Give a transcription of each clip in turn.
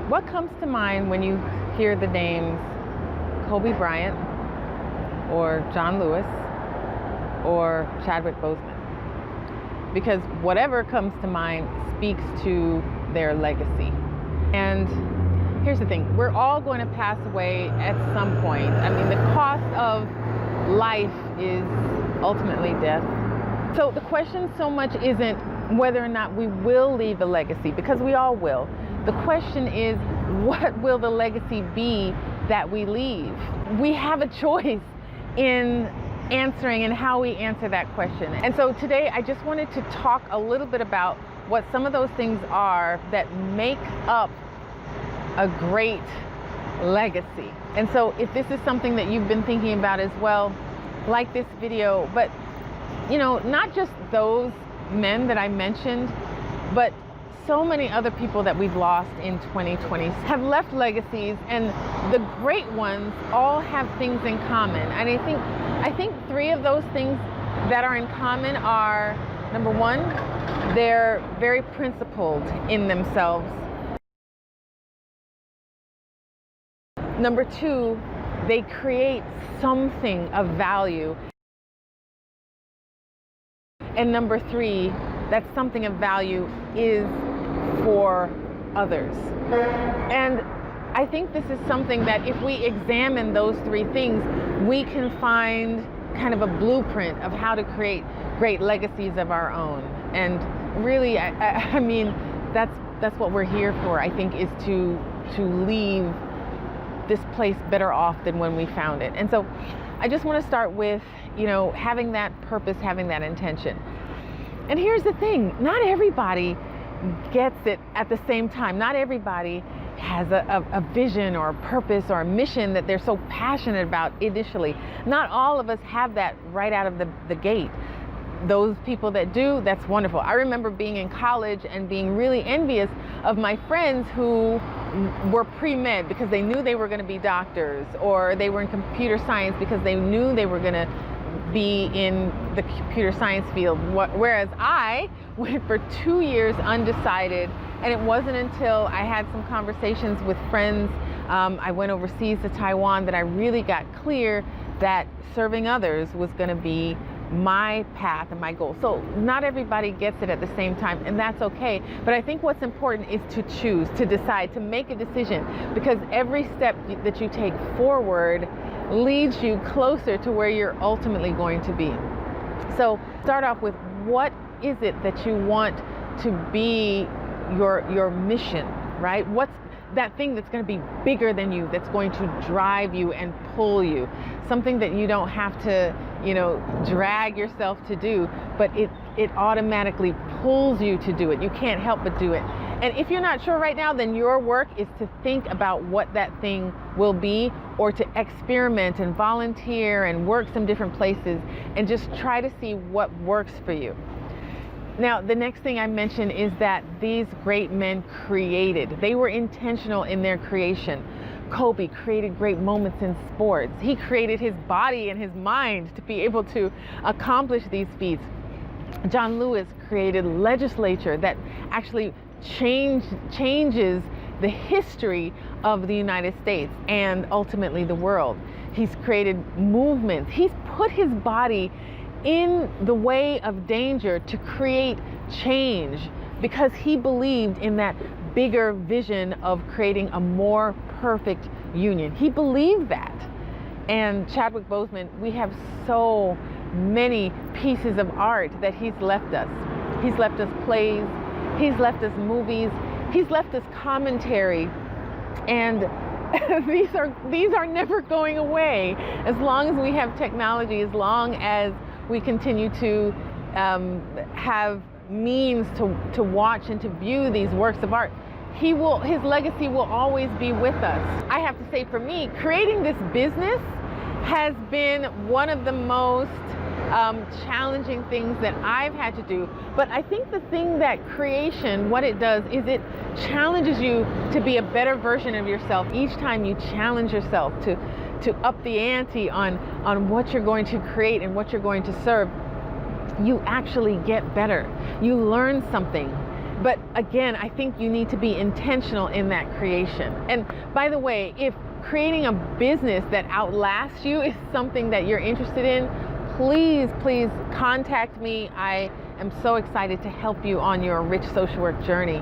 What comes to mind when you hear the names Kobe Bryant or John Lewis or Chadwick Boseman? Because whatever comes to mind speaks to their legacy. And here's the thing, we're all going to pass away at some point. I mean, the cost of life is ultimately death. So the question so much isn't whether or not we will leave a legacy, because we all will. The question is, what will the legacy be that we leave? We have a choice in answering and how we answer that question. And so today I just wanted to talk a little bit about what some of those things are that make up a great legacy. And so if this is something that you've been thinking about as well, like this video, but not just those men that I mentioned, but so many other people that we've lost in 2020 have left legacies, and the great ones all have things in common. And I think three of those things that are in common are, number one, they're very principled in themselves. Number two, they create something of value. And number three, that something of value is for others. And I think this is something that if we examine those three things, we can find kind of a blueprint of how to create great legacies of our own. And really, I mean, that's what we're here for, I think, is to leave this place better off than when we found it. And so I just want to start with, having that purpose, having that intention. And here's the thing, not everybody gets it at the same time. Not everybody has a vision or a purpose or a mission that they're so passionate about initially. Not all of us have that right out of the gate. Those people that do, that's wonderful. I remember being in college and being really envious of my friends who were pre-med because they knew they were going to be doctors, or they were in computer science because they knew they were going to be in the computer science field, whereas I went for 2 years undecided, and it wasn't until I had some conversations with friends, I went overseas to Taiwan, that I really got clear that serving others was going to be my path and my goal. So not everybody gets it at the same time, and that's okay. But I think what's important is to choose, to decide, to make a decision, because every step that you take forward leads you closer to where you're ultimately going to be. So start off with, what is it that you want to be your mission, right? What's that thing that's going to be bigger than you, that's going to drive you and pull you? Something that you don't have to, drag yourself to do, but it automatically pulls you to do it. You can't help but do it. And if you're not sure right now, then your work is to think about what that thing will be, or to experiment and volunteer and work some different places and just try to see what works for you. Now, the next thing I mentioned is that these great men created. They were intentional in their creation. Kobe created great moments in sports. He created his body and his mind to be able to accomplish these feats. John Lewis created legislature that actually changes the history of the United States and ultimately the world. He's created movements. He's put his body in the way of danger to create change, because he believed in that bigger vision of creating a more perfect union. He believed that. And Chadwick Boseman, we have so many pieces of art that he's left us. He's left us plays, he's left us movies, he's left us commentary, and these are never going away as long as we have technology, as long as we continue to have means to watch and to view these works of art. His legacy will always be with us. I have to say, for me, creating this business has been one of the most challenging things that I've had to do. But I think the thing that creation, what it does is it challenges you to be a better version of yourself. Each time you challenge yourself to up the ante on what you're going to create and what you're going to serve, you actually get better. You learn something. But again, I think you need to be intentional in that creation. And by the way, if creating a business that outlasts you is something that you're interested in, please contact me. I am so excited to help you on your rich social work journey.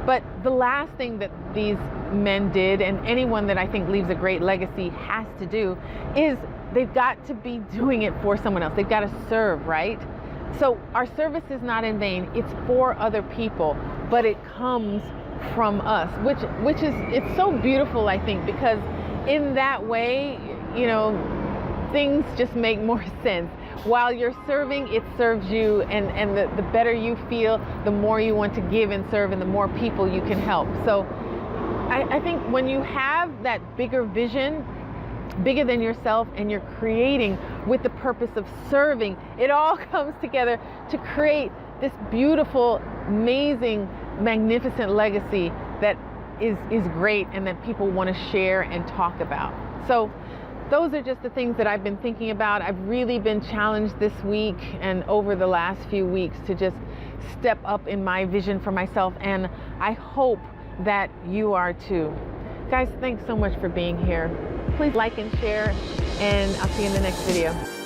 But the last thing that these men did, and anyone that I think leaves a great legacy has to do, is they've got to be doing it for someone else. They've got to serve, right? So our service is not in vain. It's for other people, but it comes from us, which is, it's so beautiful, I think, because in that way, you know, things just make more sense. While you're serving, it serves you, and the better you feel, the more you want to give and serve, and the more people you can help. So I think when you have that bigger vision, bigger than yourself, and you're creating with the purpose of serving, it all comes together to create this beautiful, amazing, magnificent legacy that is great and that people want to share and talk about. So those are just the things that I've been thinking about. I've really been challenged this week and over the last few weeks to just step up in my vision for myself, and I hope that you are too. Guys, thanks so much for being here. Please like and share, and I'll see you in the next video.